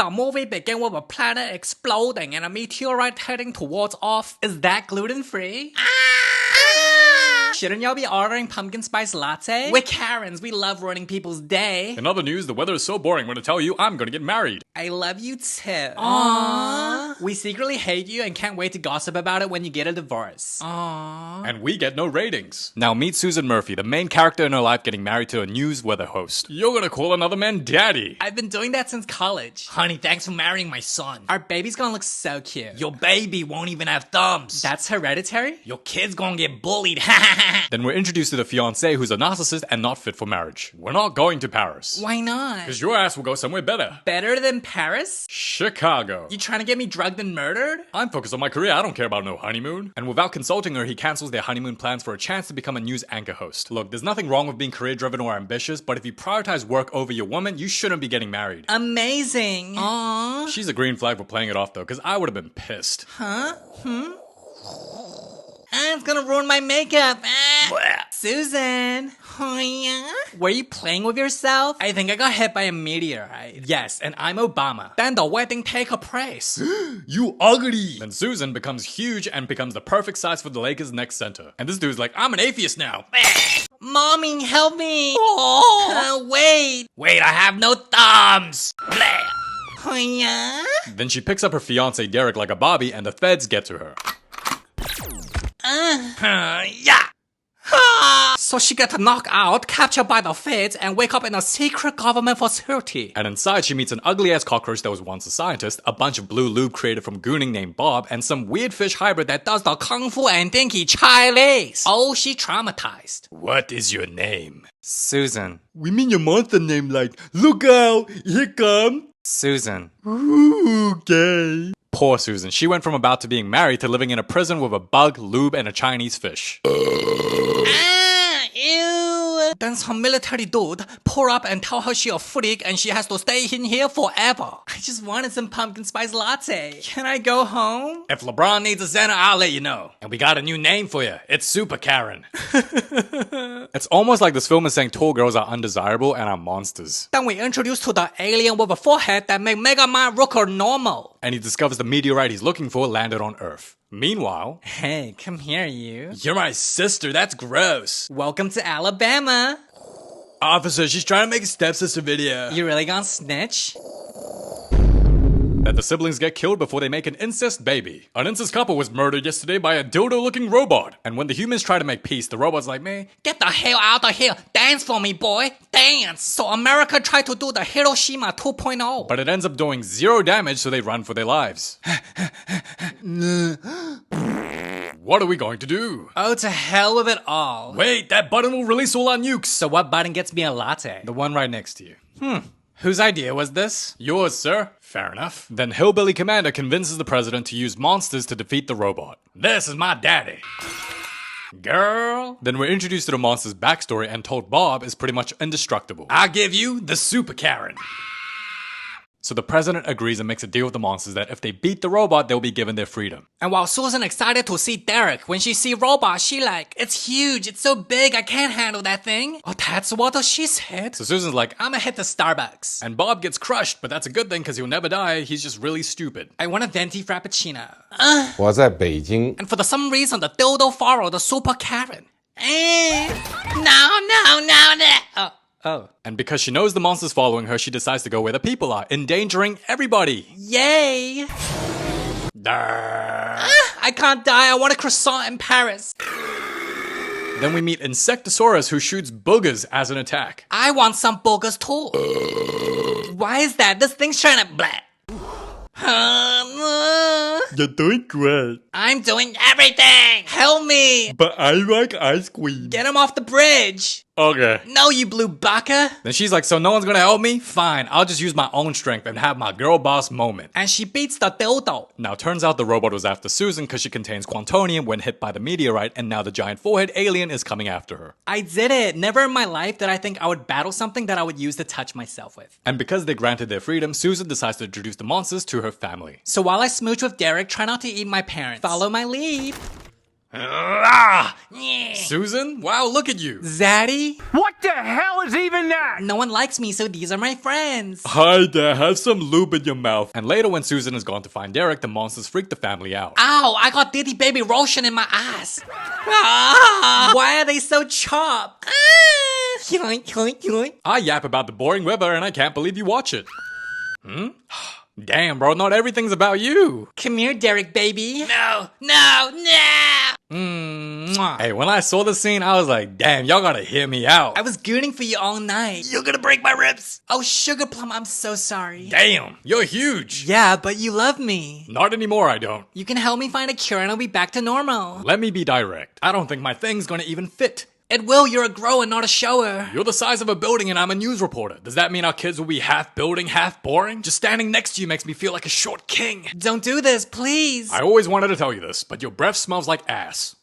The movie begins with a planet exploding and a meteorite heading towards Earth. Is that gluten-free? Shouldn't y'all be ordering pumpkin spice latte? We're Karens, we love ruining people's day. In other news, the weather is so boring, I'm gonna tell you I'm gonna get married. I love you too. Aww. We secretly hate you and can't wait to gossip about it when you get a divorce. Aww. And we get no ratings. Now meet Susan Murphy, the main character in her life getting married to a news weather host. You're gonna call another man daddy. I've been doing that since college. Honey, thanks for marrying my son. Our baby's gonna look so cute. Your baby won't even have thumbs. That's hereditary? Your kid's gonna get bullied. Then we're introduced to the fiancé who's a narcissist and not fit for marriage. We're not going to Paris. Why not? Because your ass will go somewhere better. Better than Paris? Chicago. You trying to get me drugged and murdered? I'm focused on my career, I don't care about no honeymoon. And without consulting her, he cancels their honeymoon plans for a chance to become a news anchor host. Look, there's nothing wrong with being career driven or ambitious, but if you prioritize work over your woman, you shouldn't be getting married. Amazing. Aww. She's a green flag for playing it off though, because I would have been pissed. Huh? It's gonna ruin my makeup. Susan. Were you playing with yourself? I think I got hit by a meteorite. Yes, and I'm Obama. Then the wedding take a place. You ugly! Then Susan becomes huge and becomes the perfect size for the Lakers' next center. And this dude's like, I'm an atheist now. Mommy, help me. Wait. Wait, I have no thumbs. Then she picks up her fiance Derek like a Barbie and the feds get to her. Yeah. So she got knocked out, captured by the feds, and wake up in a secret government facility. And inside she meets an ugly-ass cockroach that was once a scientist, a bunch of blue lube created from gooning named Bob, and some weird fish hybrid that does the kung fu and dinky Chinese. Oh, she traumatized. What is your name? Susan. We mean your monster name like, look out, here come Susan. Ooh, gay. Poor Susan. She went from about to being married to living in a prison with a bug, lube, and a Chinese fish. Ew. Then some military dude pull up and tell her she a freak and she has to stay in here forever. I just wanted some pumpkin spice latte. Can I go home? If LeBron needs a center, I'll let you know. And we got a new name for you. It's Super Karen. It's almost like this film is saying tall girls are undesirable and are monsters. Then we introduced to the alien with a forehead that make Mega Man look normal. And he discovers the meteorite he's looking for landed on Earth. Meanwhile, hey, come here, you. You're my sister, that's gross. Welcome to Alabama. Officer, she's trying to make a stepsister video. You really gonna snitch? that the siblings get killed before they make an incest baby. An incest couple was murdered yesterday by a dildo-looking robot. And when the humans try to make peace, the robot's like, man, get the hell out of here. Dance for me, boy. Dance. So America tried to do the Hiroshima 2.0. But it ends up doing 0 damage, so they run for their lives. What are we going to do? Oh, to hell with it all. Wait, that button will release all our nukes. So what button gets me a latte? The one right next to you. Whose idea was this? Yours, sir. Fair enough. Then Hillbilly Commander convinces the president to use monsters to defeat the robot. This is my daddy. Girl. Then we're introduced to the monster's backstory and told Bob is pretty much indestructible. I'll give you the Super Karen. So the president agrees and makes a deal with the monsters that if they beat the robot, they'll be given their freedom. And while Susan excited to see Derek, when she see robot, she like, it's huge, it's so big, I can't handle that thing. Oh, that's what she said. So Susan's like, I'ma hit the Starbucks. And Bob gets crushed, but that's a good thing because he'll never die. He's just really stupid. I want a venti frappuccino. 我在北京 And for some reason, the dildo followed the Super Karen. No. Oh. And because she knows the monster's following her, she decides to go where the people are, endangering everybody. Yay! I can't die, I want a croissant in Paris. Then we meet Insectosaurus, who shoots boogers as an attack. I want some boogers too. Why is that? This thing's trying to blah. You're doing great. I'm doing everything! Help me! But I like ice cream. Get him off the bridge! Okay. No, you blue baka! Then she's like, so no one's gonna help me? Fine, I'll just use my own strength and have my girl boss moment. And she beats the dildo. Now turns out the robot was after Susan because she contains quantonium when hit by the meteorite, and now the giant forehead alien is coming after her. I did it! Never in my life did I think I would battle something that I would use to touch myself with. And because they granted their freedom, Susan decides to introduce the monsters to her family. So while I smooch with Derek, try not to eat my parents. Follow my lead. Susan? Wow, look at you. Zaddy? What the hell is even that? No one likes me, so these are my friends. Hi there, have some lube in your mouth. And later when Susan has gone to find Derek, the monsters freak the family out. Ow, I got Diddy Baby Roshan in my ass. Ah, why are they so chopped? Yoink, yoink, yoink. I yap about the boring weather and I can't believe you watch it. Damn, bro, not everything's about you. Come here, Derek, baby. No, no, no. Mwah. Hey, when I saw the scene, I was like, damn, y'all gotta hear me out. I was gooning for you all night. You're gonna break my ribs. Oh, Sugar Plum, I'm so sorry. Damn, you're huge. Yeah, but you love me. Not anymore, I don't. You can help me find a cure and I'll be back to normal. Let me be direct. I don't think my thing's gonna even fit. It will, you're a grower, not a shower. You're the size of a building and I'm a news reporter. Does that mean our kids will be half building, half boring? Just standing next to you makes me feel like a short king. Don't do this, please. I always wanted to tell you this, but your breath smells like ass.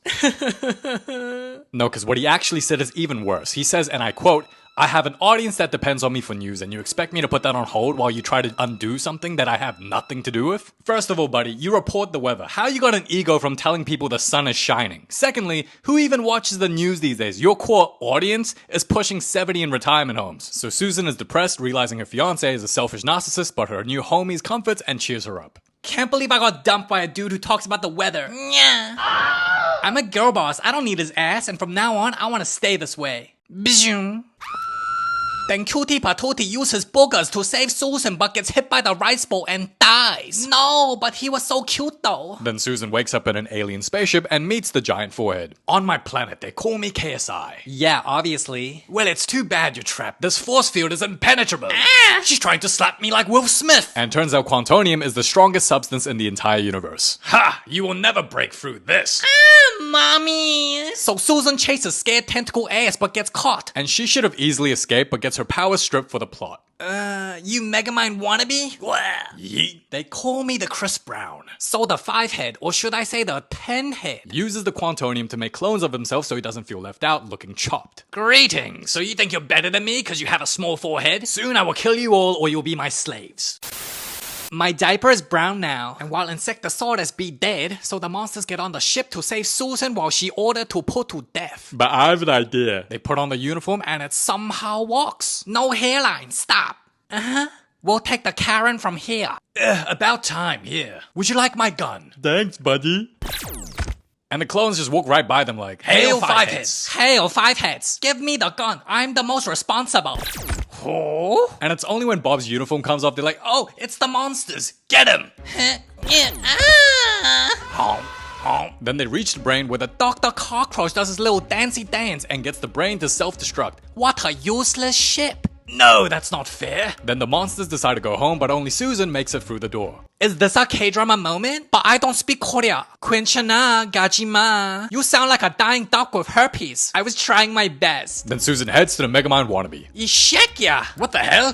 No, because what he actually said is even worse. He says, and I quote, I have an audience that depends on me for news, and you expect me to put that on hold while you try to undo something that I have nothing to do with? First of all, buddy, you report the weather. How you got an ego from telling people the sun is shining? Secondly, who even watches the news these days? Your core audience is pushing 70 in retirement homes. So Susan is depressed, realizing her fiance is a selfish narcissist, but her new homie's comforts and cheers her up. Can't believe I got dumped by a dude who talks about the weather. Yeah. I'm a girl boss. I don't need his ass, and from now on, I want to stay this way. Bijou. Then Cutie Patootie uses boogers to save Susan but gets hit by the rice bowl and dies. No, but he was so cute though. Then Susan wakes up in an alien spaceship and meets the giant forehead. On my planet, they call me KSI. Yeah, obviously. Well, it's too bad you're trapped. This force field is impenetrable. She's trying to slap me like Will Smith. And turns out Quantonium is the strongest substance in the entire universe. Ha! You will never break through this. Mommy. So Susan chases scared tentacle ass but gets caught. And she should have easily escaped but gets her power stripped for the plot. You Megamind wannabe? Yeet. They call me the Chris Brown. So the 5-head, or should I say the 10-head? Uses the Quantonium to make clones of himself so he doesn't feel left out, looking chopped. Greetings. So you think you're better than me because you have a small forehead? Soon I will kill you all or you'll be my slaves. My diaper is brown now, and while Insectosaurus be dead, so the monsters get on the ship to save Susan while she ordered to put to death. But I have an idea. They put on the uniform and it somehow walks. No hairline, stop. We'll take the Karen from here. About time, here. Would you like my gun? Thanks, buddy. And the clones just walk right by them like, Hail 5-heads! Hail 5-heads! Give me the gun, I'm the most responsible. Oh? And it's only when Bob's uniform comes off, they're like, oh, it's the monsters! Get him! Then they reach the brain where the Dr. Cockroach does his little dancey dance and gets the brain to self-destruct. What a useless ship. No, that's not fair. Then the monsters decide to go home, but only Susan makes it through the door. Is this a K-drama moment? But I don't speak Korea. Quinchana, Gajima. You sound like a dying duck with herpes. I was trying my best. Then Susan heads to the Megamind wannabe. Ishekya! What the hell?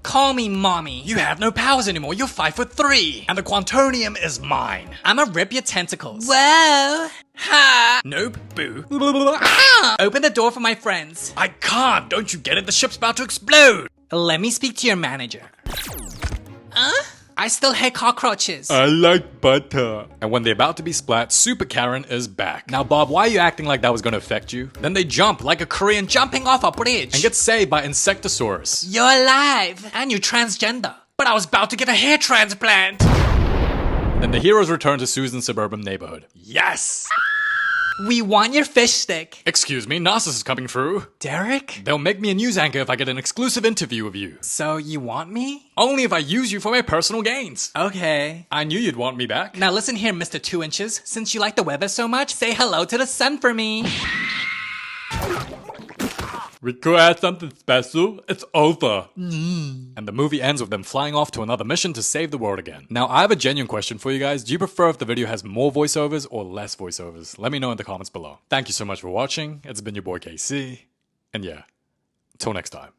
Call me mommy. You have no powers anymore, you're 5'3". And the Quantonium is mine. I'ma rip your tentacles. Whoa! Ha! Nope, boo. Open the door for my friends. I can't, don't you get it? The ship's about to explode. Let me speak to your manager. I still hate cockroaches. I like butter. And when they're about to be splat, Super Karen is back. Now, Bob, why are you acting like that was gonna affect you? Then they jump like a Korean Jumping off a bridge. and get saved by Insectosaurus. You're alive. And you're transgender. But I was about to get a hair transplant. Then the heroes return to Susan's suburban neighborhood. Yes! We want your fish stick. Excuse me, Narcissus is coming through. Derek? They'll make me a news anchor if I get an exclusive interview of you. So you want me? Only if I use you for my personal gains. Okay. I knew you'd want me back. Now listen here, Mr. 2 Inches. Since you like the weather so much, say hello to the sun for me. Require something special? It's over. And the movie ends with them flying off to another mission to save the world again. Now, I have a genuine question for you guys. Do you prefer if the video has more voiceovers or less voiceovers? Let me know in the comments below. Thank you so much for watching. It's been your boy KC. And yeah, till next time.